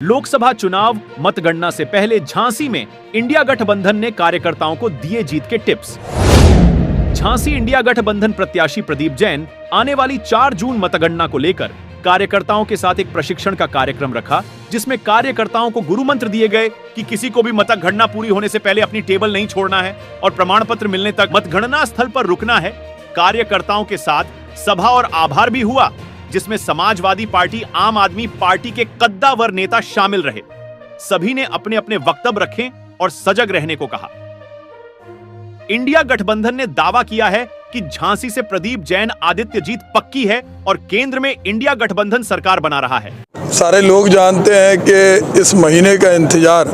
लोकसभा चुनाव मतगणना से पहले झांसी में इंडिया गठबंधन ने कार्यकर्ताओं को दिए जीत के टिप्स। झांसी इंडिया गठबंधन प्रत्याशी प्रदीप जैन आने वाली 4 जून मतगणना को लेकर कार्यकर्ताओं के साथ एक प्रशिक्षण का कार्यक्रम रखा, जिसमें कार्यकर्ताओं को गुरु मंत्र दिए गए कि किसी को भी मतगणना पूरी होने से पहले अपनी टेबल नहीं छोड़ना है और प्रमाण पत्र मिलने तक मतगणना स्थल पर रुकना है। कार्यकर्ताओं के साथ सभा और आभार भी हुआ, जिसमें समाजवादी पार्टी, आम आदमी पार्टी के कद्दावर नेता शामिल रहे। सभी ने अपने अपने वक्तव्य रखे और सजग रहने को कहा। इंडिया गठबंधन ने दावा किया है कि झांसी से प्रदीप जैन आदित्य जीत पक्की है और केंद्र में इंडिया गठबंधन सरकार बना रहा है। सारे लोग जानते हैं कि इस महीने का इंतजार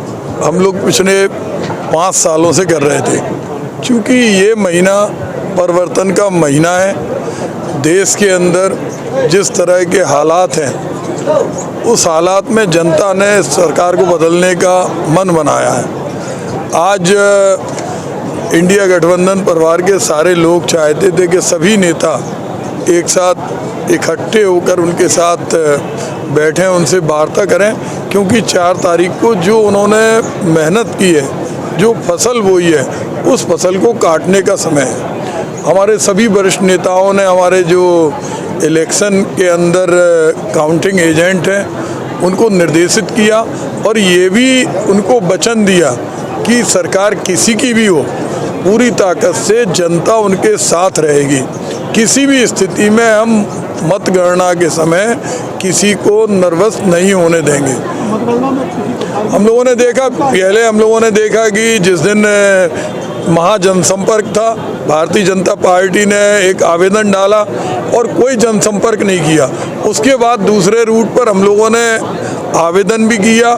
हम लोग पिछले 5 सालों से कर रहे थे, क्योंकि ये महीना परिवर्तन का महीना है। देश के अंदर जिस तरह के हालात हैं, उस हालात में जनता ने सरकार को बदलने का मन बनाया है। आज इंडिया गठबंधन परिवार के सारे लोग चाहते थे कि सभी नेता एक साथ इकट्ठे होकर उनके साथ बैठें, उनसे वार्ता करें, क्योंकि 4 तारीख को जो उन्होंने मेहनत की है, जो फसल बोई है, उस फसल को काटने का समय है। हमारे सभी वरिष्ठ नेताओं ने हमारे जो इलेक्शन के अंदर काउंटिंग एजेंट हैं उनको निर्देशित किया और ये भी उनको वचन दिया कि सरकार किसी की भी हो, पूरी ताकत से जनता उनके साथ रहेगी। किसी भी स्थिति में हम मतगणना के समय किसी को नर्वस नहीं होने देंगे। हम लोगों ने देखा कि जिस दिन महाजनसंपर्क था, भारतीय जनता पार्टी ने एक आवेदन डाला और कोई जनसंपर्क नहीं किया। उसके बाद दूसरे रूट पर हम लोगों ने आवेदन भी किया,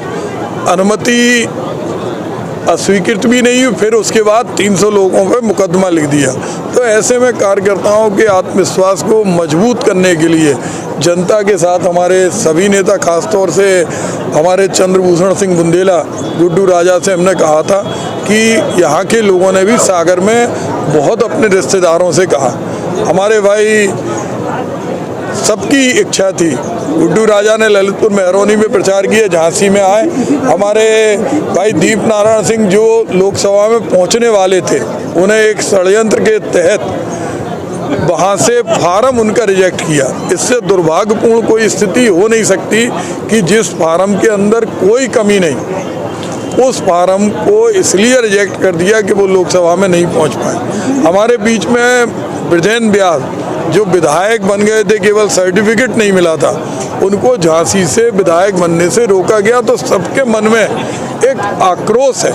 अनुमति अस्वीकृत भी नहीं हुई, फिर उसके बाद 300 लोगों पर मुकदमा लिख दिया। तो ऐसे में कार्यकर्ताओं के आत्मविश्वास को मजबूत करने के लिए जनता के साथ हमारे सभी नेता, खासतौर से हमारे चंद्रभूषण सिंह बुंदेला, गुड्डू राजा से हमने कहा था कि यहाँ के लोगों ने भी सागर में बहुत अपने रिश्तेदारों से कहा। हमारे भाई सबकी इच्छा थी, गुड्डू राजा ने ललितपुर मेहरौनी में प्रचार किया, झांसी में आए। हमारे भाई दीप नारायण सिंह जो लोकसभा में पहुंचने वाले थे, उन्हें एक षड्यंत्र के तहत वहां से फार्म उनका रिजेक्ट किया। इससे दुर्भाग्यपूर्ण कोई स्थिति हो नहीं सकती कि जिस फार्म के अंदर कोई कमी नहीं, उस फार्म को इसलिए रिजेक्ट कर दिया कि वो लोकसभा में नहीं पहुंच पाए। हमारे बीच में ब्रजेन व्यास जो विधायक बन गए थे, केवल सर्टिफिकेट नहीं मिला था, उनको झांसी से विधायक बनने से रोका गया। तो सबके मन में एक आक्रोश है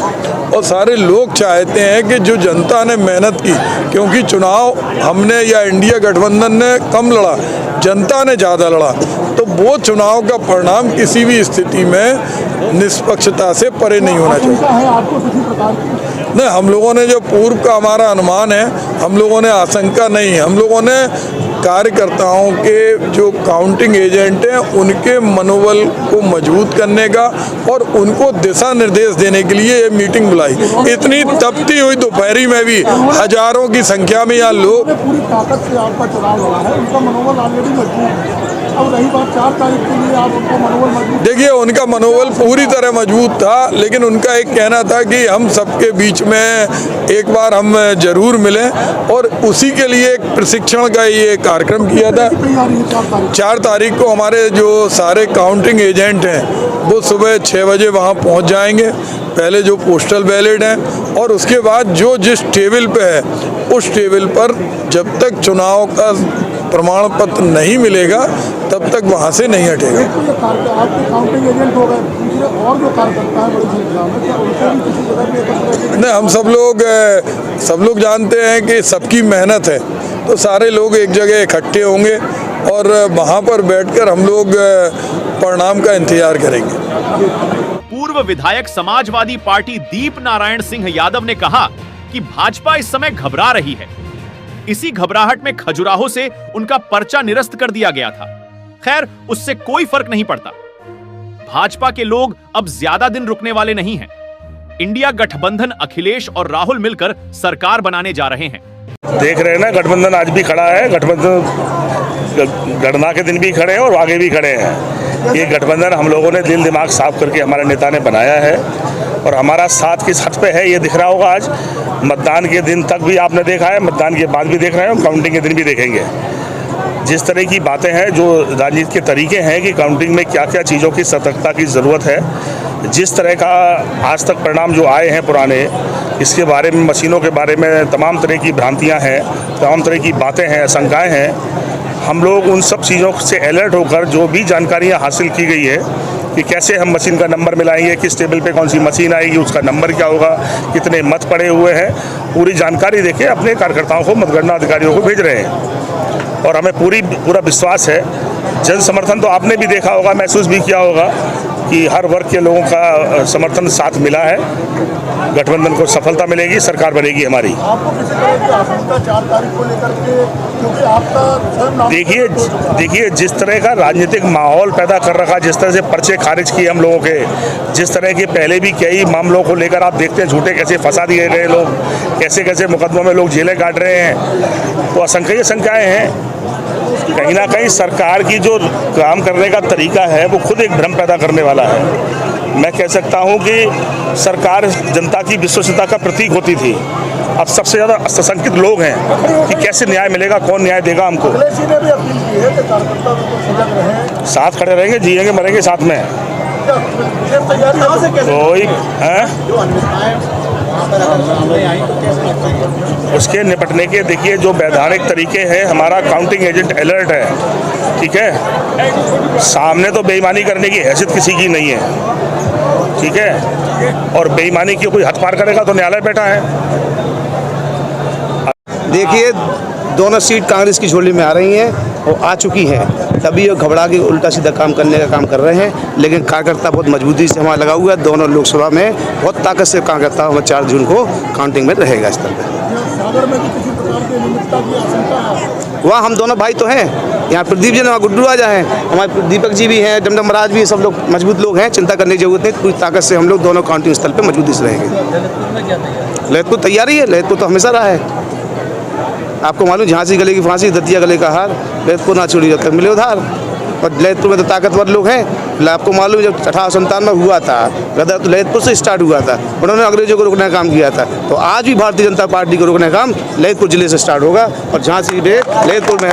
और सारे लोग चाहते हैं कि जो जनता ने मेहनत की, क्योंकि चुनाव हमने या इंडिया गठबंधन ने कम लड़ा, जनता ने ज़्यादा लड़ा, तो वो चुनाव का परिणाम किसी भी स्थिति में निष्पक्षता से परे नहीं होना चाहिए। नहीं, हम लोगों ने जो पूर्व का हमारा अनुमान है, हम लोगों ने आशंका नहीं, हम लोगों ने कार्यकर्ताओं के जो काउंटिंग एजेंट हैं उनके मनोबल को मजबूत करने का और उनको दिशा निर्देश देने के लिए ये मीटिंग बुलाई। इतनी तपती हुई दोपहरी में भी हजारों की संख्या में यहाँ लोग पूरी ताकत से आपका चुनाव लड़ा है, उनका मनोबल ऑलरेडी मजबूत है। अब रही बात 4 तारीख के लिए, आप उनका मनोबल मजबूत, देखिए उनका मनोबल पूरी तरह मजबूत था, लेकिन उनका एक कहना था कि हम सबके बीच में एक बार हम जरूर मिलें और उसी के लिए एक प्रशिक्षण का ये कार्यक्रम किया था। 4 तारीख को हमारे जो सारे काउंटिंग एजेंट हैं वो सुबह 6 बजे वहाँ पहुँच जाएंगे। पहले जो पोस्टल बैलेट हैं और उसके बाद जो जिस टेबल पे है उस टेबल पर जब तक चुनाव का प्रमाण पत्र नहीं मिलेगा तब तक वहाँ से नहीं हटेगा। आपके काउंटिंग एजेंट हो गए, दूसरे और जो कार्यकर्ता है बड़ी संख्या में, क्या उनको भी किसी जगह पे नहीं, हम सब लोग जानते हैं कि सबकी मेहनत है, तो सारे लोग एक जगह इकट्ठे होंगे और वहाँ पर बैठकर हम लोग परिणाम का इंतजार करेंगे। पूर्व विधायक समाजवादी पार्टी दीप नारायण सिंह यादव ने कहा कि भाजपा इस समय घबरा रही है। इसी घबराहट में खजुराहो से उनका पर्चा निरस्त कर दिया गया था। खैर, उससे कोई फर्क नहीं पड़ता। भाजपा के लोग अब ज्यादा दिन रुकने वाले नहीं हैं। इंडिया गठबंधन अखिलेश और राहुल मिलकर सरकार बनाने जा रहे हैं। देख रहे हैं ना, गठबंधन आज भी खड़ा है। गठबंधन गणना के दिन भी खड़े हैं और आगे भी खड़े हैं। ये गठबंधन हम लोगों ने दिल दिमाग साफ करके हमारे नेता ने बनाया है और हमारा साथ किस हद पे है ये दिख रहा होगा। आज मतदान के दिन तक भी आपने देखा है, मतदान के बाद भी देख रहे हैं, काउंटिंग के दिन भी देखेंगे। जिस तरह की बातें हैं, जो राजनीति के तरीके हैं कि काउंटिंग में क्या क्या चीज़ों की सतर्कता की ज़रूरत है, जिस तरह का आज तक परिणाम जो आए हैं पुराने, इसके बारे में, मशीनों के बारे में तमाम तरह की भ्रांतियां हैं, तमाम तरह की बातें हैं, आशंकाएं हैं। हम लोग उन सब चीज़ों से अलर्ट होकर जो भी जानकारियां हासिल की गई है कि कैसे हम मशीन का नंबर मिलाएंगे, किस टेबल पे कौन सी मशीन आएगी, उसका नंबर क्या होगा, कितने मत पड़े हुए हैं, पूरी जानकारी देके अपने कार्यकर्ताओं को, मतगणना अधिकारियों को भेज रहे हैं। और हमें पूरा विश्वास है। जन समर्थन तो आपने भी देखा होगा, महसूस भी किया होगा कि हर वर्ग के लोगों का समर्थन साथ मिला है। गठबंधन को सफलता मिलेगी, सरकार बनेगी हमारी। आपको किसी तरह की आशंका 4 तारीख को लेकर के, क्योंकि आपका स्वयं नाम देखिए जिस तरह का राजनीतिक माहौल पैदा कर रखा, जिस तरह से पर्चे खारिज किए हम लोगों के, जिस तरह के पहले भी कई मामलों को लेकर आप देखते हैं, झूठे कैसे फंसा दिए गए लोग, कैसे कैसे मुकदमों में लोग जेलें काट रहे हैं, तो आशंकाएं हैं। कहीं ना कहीं सरकार की जो काम करने का तरीका है वो खुद एक भ्रम पैदा करने वाला है। मैं कह सकता हूं कि सरकार जनता की विश्वसनीयता का प्रतीक होती थी। अब सबसे ज़्यादा सशंकित लोग हैं कि कैसे न्याय मिलेगा, कौन न्याय देगा हमको। अखिलेश जी ने भी अपील की है कि कार्यकर्ता सजग रहें, साथ खड़े रहेंगे, जिएंगे मरेंगे साथ में। कोई उसके निपटने के देखिए जो वैधानिक तरीके हैं, हमारा काउंटिंग एजेंट अलर्ट है, ठीक है। सामने तो बेईमानी करने की हैसियत किसी की नहीं है, ठीक है। और बेईमानी की कोई हद पार करेगा तो न्यायालय बैठा है। देखिए दोनों सीट कांग्रेस की झोली में आ रही हैं और आ चुकी हैं, तभी ये घबरा के उल्टा सीधा काम करने का काम कर रहे हैं। लेकिन कार्यकर्ता बहुत मजबूती से हमारा लगा हुआ है। दोनों लोकसभा में बहुत ताकत से कार्यकर्ता हमें 4 जून को काउंटिंग में रहेगा इस तरह सागर में भी किसी प्रकार की अनियमितता की आशंका है। वहाँ हम दोनों भाई तो हैं, यहाँ प्रदीप जी, वहाँ गुड्डू राजा हैं, हमारे दीपक जी भी हैं, डमडम महाराज भी, सब लोग मजबूत लोग हैं, चिंता करने की जरूरत नहीं। पूरी ताकत से हम लोग दोनों काउंटिंग स्थल पर मजबूती से रहेंगे। ललितपुर तैयारी है, ललितपुर तो हमेशा रहा है। आपको मालूम, झांसी गले की फांसी, दतिया गले का हार, ललितपुर ना छोड़ी जब तक मिले उधार। और ललितपुर में तो ताकतवर लोग हैं। आपको मालूम, जब 1897 में हुआ था गदर, तो ललितपुर से स्टार्ट हुआ था। उन्होंने अंग्रेजों को रोकने का काम किया था। तो आज भी भारतीय जनता पार्टी को रोकने का काम ललितपुर जिले से स्टार्ट होगा। और झांसी में ललितपुर में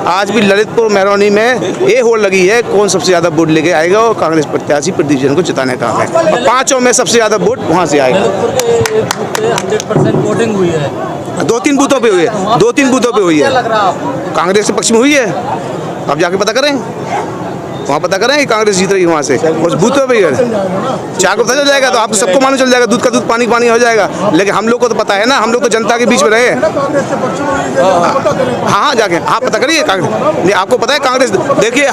आज भी ललितपुर मेहरौनी में ये होड़ लगी है, कौन सबसे ज़्यादा वोट लेके आएगा। और कांग्रेस प्रत्याशी प्रदीप जैन को जिताने का काम है। और 5 में सबसे ज़्यादा वोट वहाँ से आएगा। 100% वोटिंग हुई है। 2-3 बूथों पे हुई है, 2-3 बूथों पे हुई है। कांग्रेस के पक्ष में हुई है। अब जाके पता करें, वहाँ पता करें कि कांग्रेस जीत रही है वहाँ से। उस बूथों पे है, चार को पता चल जाएगा तो आपको सबको मालूम चल जाएगा। दूध का दूध, पानी पानी हो जाएगा। लेकिन हम लोग को तो पता है ना, हम लोग तो जनता के बीच में रहे। हाँ जाके आप पता करिए कांग्रेस नहीं, आपको पता है कांग्रेस। देखिए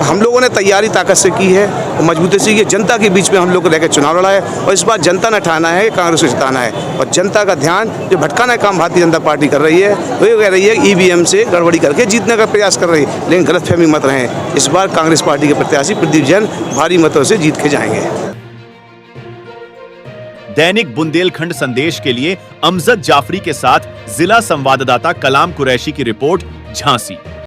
हम लोगों ने तैयारी ताकत से की है और मजबूती से की। जनता के बीच में हम लोग रहकर चुनाव लड़ा है और इस बार जनता ने ठाना है कि कांग्रेस को जिताना है। और जनता का ध्यान जो भटकाना काम भारतीय जनता पार्टी कर रही है, वो कह रही है ईवीएम से गड़बड़ी करके जीतने का प्रयास कर रही है। लेकिन गलतफहमी मत रहें, इस बार कांग्रेस पार्टी के प्रत्याशी प्रदीप जैन भारी मतों से जीत के जाएंगे। दैनिक बुंदेलखंड संदेश के लिए अमजद जाफरी के साथ जिला संवाददाता कलाम कुरैशी की रिपोर्ट, झांसी।